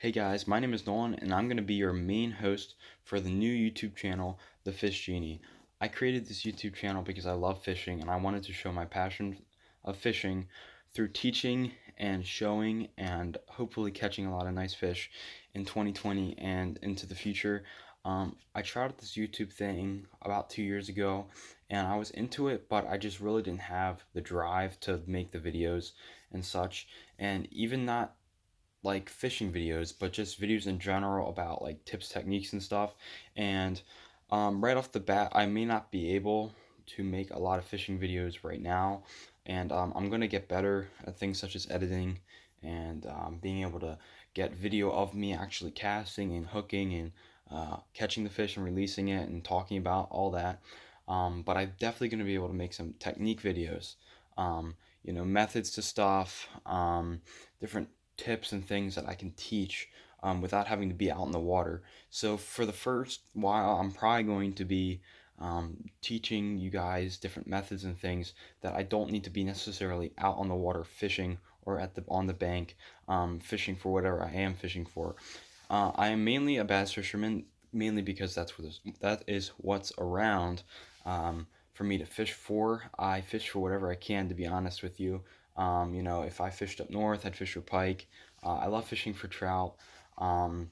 Hey guys, my name is Nolan and I'm going to be your main host for the new YouTube channel, The Fish Genie. I created this YouTube channel because I love fishing and I wanted to show my passion of fishing through teaching and showing and hopefully catching a lot of nice fish in 2020 and into the future. I tried out this YouTube thing about 2 years ago and I was into it, but I just really didn't have the drive to make the videos and such. And even not like fishing videos, but just videos in general about like tips, techniques, and stuff. And right off the bat, I may not be able to make a lot of fishing videos right now, and I'm gonna get better at things such as editing and being able to get video of me actually casting and hooking and catching the fish and releasing it and talking about all that. But I'm definitely gonna be able to make some technique videos. Methods to stuff, different tips and things that I can teach without having to be out in the water. So for the first while, I'm probably going to be teaching you guys different methods and things that I don't need to be necessarily out on the water fishing or at the on the bank fishing for whatever I am fishing for. I am mainly a bass fisherman, mainly because that is what's around for me to fish for. I fish for whatever I can, to be honest with you. If I fished up north, I'd fish for pike. I love fishing for trout. Um,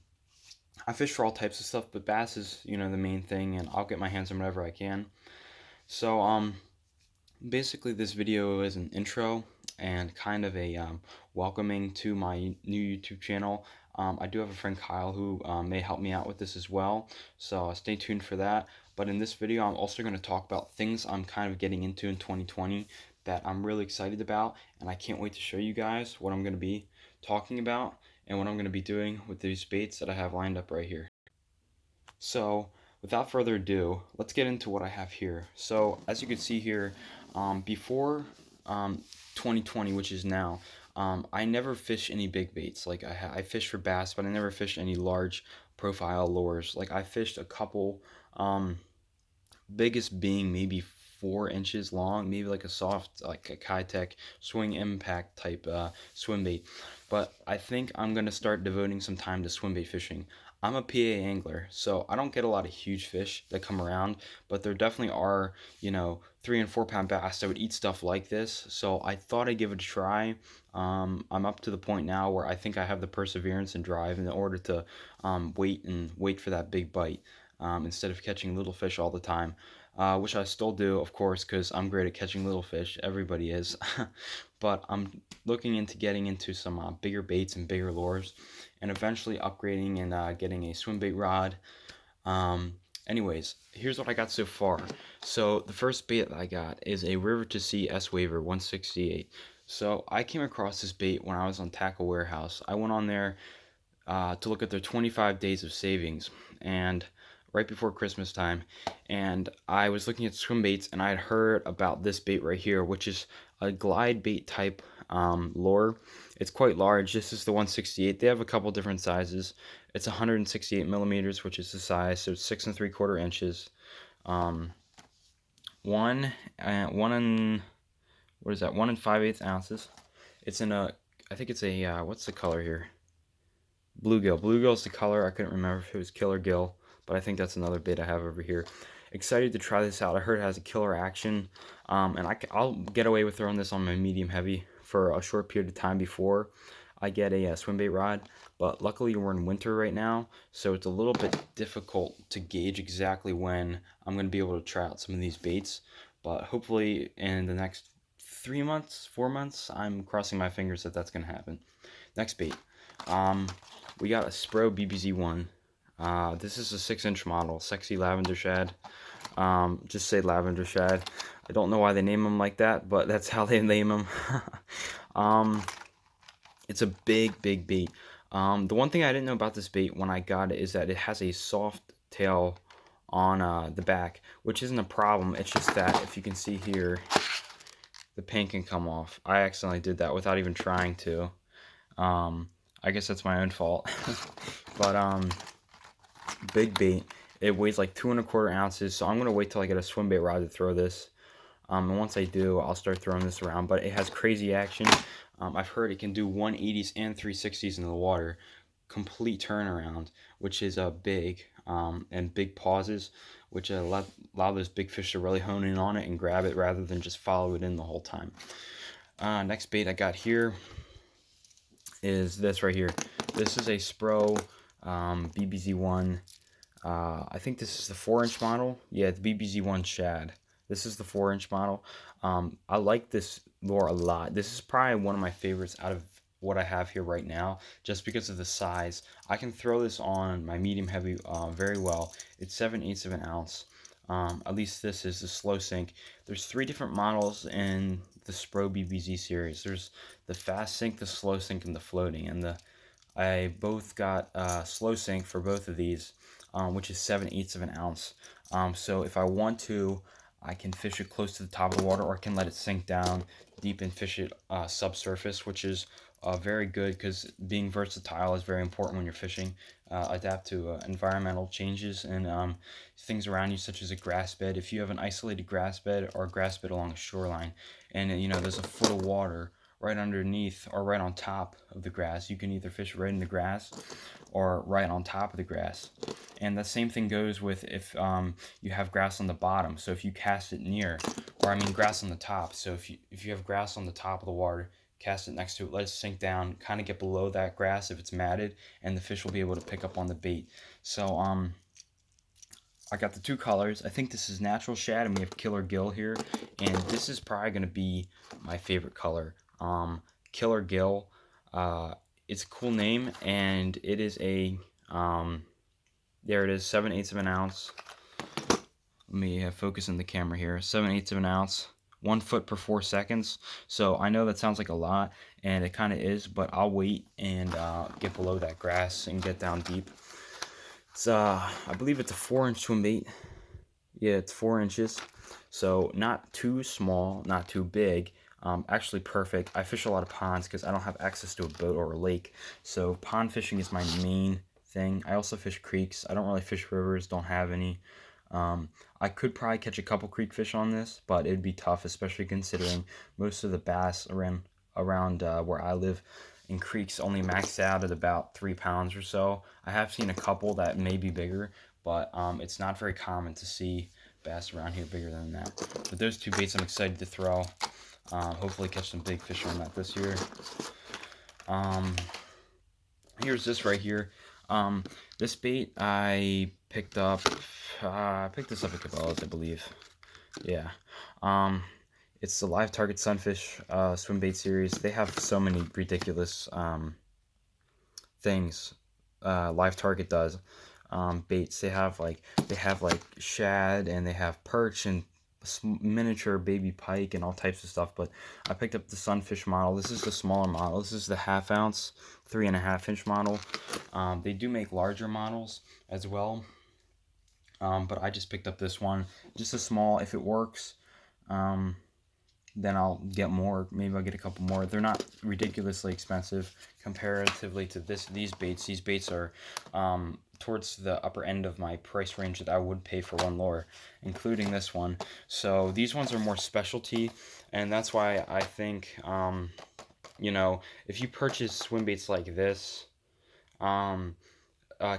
I fish for all types of stuff, but bass is, the main thing, and I'll get my hands on whatever I can. So, basically, this video is an intro and kind of a welcoming to my new YouTube channel. I do have a friend Kyle who may help me out with this as well, so stay tuned for that. But in this video, I'm also going to talk about things I'm kind of getting into in 2020 that I'm really excited about, and I can't wait to show you guys what I'm going to be talking about and what I'm going to be doing with these baits that I have lined up right here. So, without further ado, let's get into what I have here. So, as you can see here, before 2020, which is now, I never fish any big baits. Like I fish for bass, but I never fished any large profile lures. Like I fished a couple, biggest being maybe 4 inches long, maybe like a soft, like a Kitech swing impact type swim bait. But I think I'm gonna start devoting some time to swim bait fishing. I'm a PA angler, so I don't get a lot of huge fish that come around, but there definitely are, 3 and 4 pound bass that would eat stuff like this. So I thought I'd give it a try. I'm up to the point now where I think I have the perseverance and drive in order to wait for that big bite instead of catching little fish all the time, which I still do, of course, because I'm great at catching little fish. Everybody is. But I'm looking into getting into some bigger baits and bigger lures, and eventually upgrading and getting a swim bait rod. Anyways, here's what I got so far. So the first bait that I got is a River to Sea S-Waver 168. So I came across this bait when I was on Tackle Warehouse. I went on there to look at their 25 days of savings, and right before Christmas time, and I was looking at swim baits, and I had heard about this bait right here, which is a glide bait type lure. It's quite large. This is the 168. They have a couple different sizes. It's 168 millimeters, which is the size, so it's 6 3/4 inches. Um, one and what is that? 1 5/8 ounces. It's in a, I think it's a what's the color here? Bluegill. Bluegill's the color. I couldn't remember if it was Killer Gill, but I think that's another bait I have over here. Excited to try this out. I heard it has a killer action, and I'll get away with throwing this on my medium heavy for a short period of time before I get a swim bait rod. But luckily we're in winter right now, so it's a little bit difficult to gauge exactly when I'm going to be able to try out some of these baits. But hopefully in the next 3 months, 4 months, I'm crossing my fingers that that's going to happen. Next bait. We got a Spro BBZ1. This is a 6-inch model, Sexy Lavender Shad. Just say Lavender Shad. I don't know why they name them like that, but that's how they name them. It's a big, big bait. The one thing I didn't know about this bait when I got it is that it has a soft tail on the back, which isn't a problem. It's just that, if you can see here, the paint can come off. I accidentally did that without even trying to. I guess that's my own fault. But big bait. It weighs like 2 1/4 ounces, so I'm gonna wait till I get a swim bait rod to throw this. And once I do, I'll start throwing this around. But it has crazy action. I've heard it can do 180s and 360s in the water. complete turnaround, which is big, and big pauses, which allow those big fish to really hone in on it and grab it rather than just follow it in the whole time. Next bait I got here is this right here. This is a Spro BBZ1. I think this is the 4-inch model. Yeah, the BBZ1 Shad. This is the 4-inch model. I like this lure a lot. This is probably one of my favorites out of what I have here right now, just because of the size. I can throw this on my medium heavy very well. It's 7/8 of an ounce. At least this is the slow sink. There's 3 different models in the Spro BBZ series. There's the fast sink, the slow sink, and the floating. And I both got slow sink for both of these, which is 7/8 of an ounce. So if I want to, I can fish it close to the top of the water, or I can let it sink down deep and fish it subsurface, which is very good, because being versatile is very important when you're fishing. Adapt to environmental changes and things around you, such as a grass bed. If you have an isolated grass bed or a grass bed along a shoreline, and there's a foot of water right underneath or right on top of the grass, you can either fish right in the grass or right on top of the grass. And the same thing goes with if you have grass on the bottom. So if you cast it near, or I mean grass on the top. So if you have grass on the top of the water, cast it next to it, let it sink down, kind of get below that grass if it's matted, and the fish will be able to pick up on the bait. So I got the 2 colors. I think this is Natural Shad, and we have Killer Gill here, and this is probably going to be my favorite color. Killer Gill. It's a cool name, and it is a there it is, 7/8 of an ounce. Let me focus in the camera here. 7/8 of an ounce, 1 foot per 4 seconds. So I know that sounds like a lot, and it kind of is, but I'll wait and get below that grass and get down deep. It's I believe it's a 4-inch swim bait. Yeah, it's 4 inches. So not too small, not too big. Actually perfect. I fish a lot of ponds because I don't have access to a boat or a lake. So pond fishing is my main thing. I also fish creeks. I don't really fish rivers, don't have any. I could probably catch a couple creek fish on this, but it'd be tough, especially considering most of the bass around where I live in creeks only max out at about 3 pounds or so. I have seen a couple that may be bigger, but it's not very common to see bass around here bigger than that. But those 2 baits I'm excited to throw. Hopefully catch some big fish on that this year. Here's this right here. This bait I picked up. I picked this up at Cabela's, I believe. Yeah. It's the Live Target Sunfish swim bait series. They have so many ridiculous things. Live Target does baits. They have like shad, and they have perch and miniature baby pike and all types of stuff. But I picked up the Sunfish model. This is the smaller model. This is the 1/2 ounce, 3.5-inch model. They do make larger models as well, but I just picked up this one, just a small. If it works, then I'll get more. Maybe I'll get a couple more. They're not ridiculously expensive comparatively to these baits. These baits are towards the upper end of my price range that I would pay for one lure, including this one. So these ones are more specialty, and that's why I think if you purchase swim baits like this,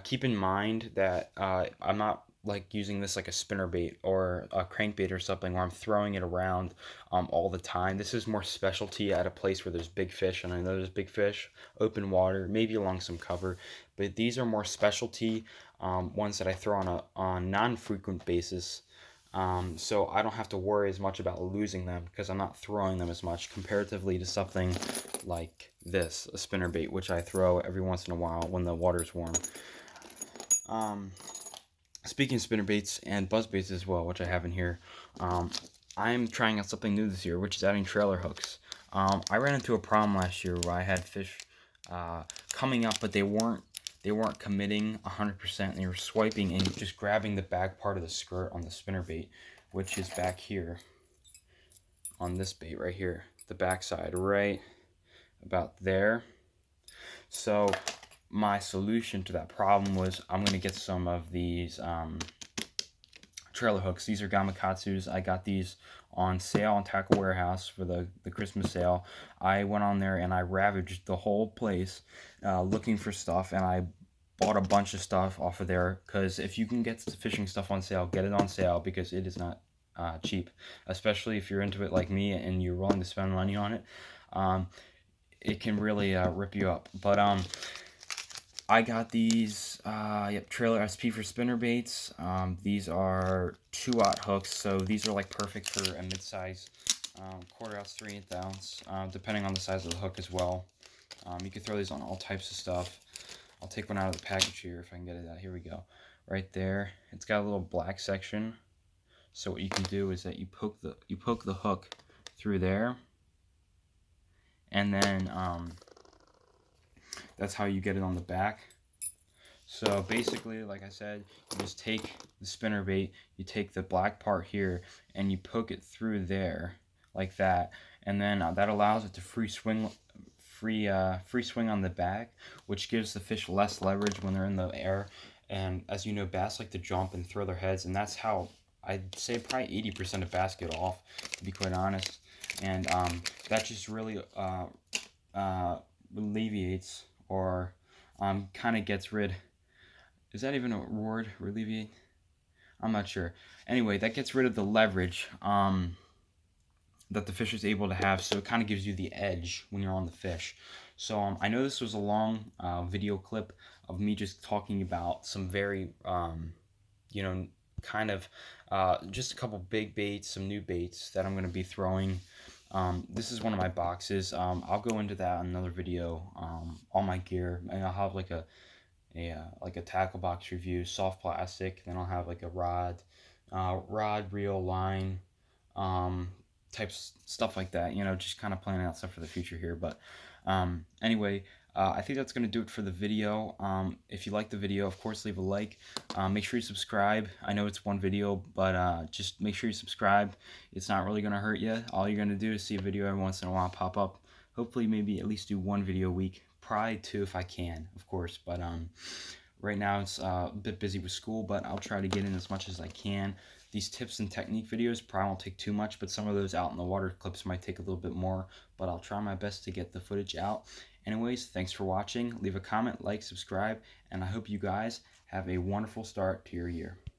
keep in mind that I'm not like using this like a spinner bait or a crankbait or something where I'm throwing it around all the time. This is more specialty at a place where there's big fish, and I know there's big fish, open water, maybe along some cover, but these are more specialty ones that I throw on non-frequent basis, so I don't have to worry as much about losing them because I'm not throwing them as much comparatively to something like this, a spinner bait, which I throw every once in a while when the water's warm. Speaking of spinner baits and buzz baits as well, which I have in here, I'm trying out something new this year, which is adding trailer hooks. I ran into a problem last year where I had fish coming up, but they weren't committing 100%. They were swiping and just grabbing the back part of the skirt on the spinner bait, which is back here on this bait right here, the back side, right about there. So my solution to that problem was I'm going to get some of these trailer hooks. These are Gamakatsu's. I got these on sale on Tackle Warehouse for the Christmas sale. I went on there and I ravaged the whole place looking for stuff, and I bought a bunch of stuff off of there, because if you can get fishing stuff on sale, get it on sale, because it is not cheap, especially if you're into it like me and you're willing to spend money on it. It can really rip you up. But I got these Trailer SP for spinner baits. These are 2/0 hooks, so these are like perfect for a mid-size 1/4 ounce, 3/8 ounce, depending on the size of the hook as well. You can throw these on all types of stuff. I'll take one out of the package here if I can get it out. Here we go. Right there. It's got a little black section. So what you can do is that you poke the hook through there, and then that's how you get it on the back. So basically, like I said, you just take the spinner bait, you take the black part here, and you poke it through there like that, and then that allows it to free swing on the back, which gives the fish less leverage when they're in the air. And as you know, bass like to jump and throw their heads, and that's how I'd say probably 80% of bass get off, to be quite honest. And that just really alleviates, or kind of gets rid. Is that even a word? Alleviate? I'm not sure. Anyway, that gets rid of the leverage that the fish is able to have, so it kind of gives you the edge when you're on the fish. So I know this was a long video clip of me just talking about some very, kind of just a couple big baits, some new baits that I'm going to be throwing. This is one of my boxes. I'll go into that in another video. All my gear, and I'll have like a tackle box review, soft plastic. Then I'll have like a rod, reel, line, types, stuff like that, just kind of planning out stuff for the future here. But anyway, I think that's going to do it for the video. If you like the video, of course, leave a like. Make sure you subscribe. I know it's one video, but just make sure you subscribe. It's not really going to hurt you. All you're going to do is see a video every once in a while pop up. Hopefully, maybe at least do one video a week. Probably 2 if I can, of course. But right now it's a bit busy with school, but I'll try to get in as much as I can. These tips and technique videos probably won't take too much, but some of those out in the water clips might take a little bit more, but I'll try my best to get the footage out. Anyways, thanks for watching. Leave a comment, like, subscribe, and I hope you guys have a wonderful start to your year.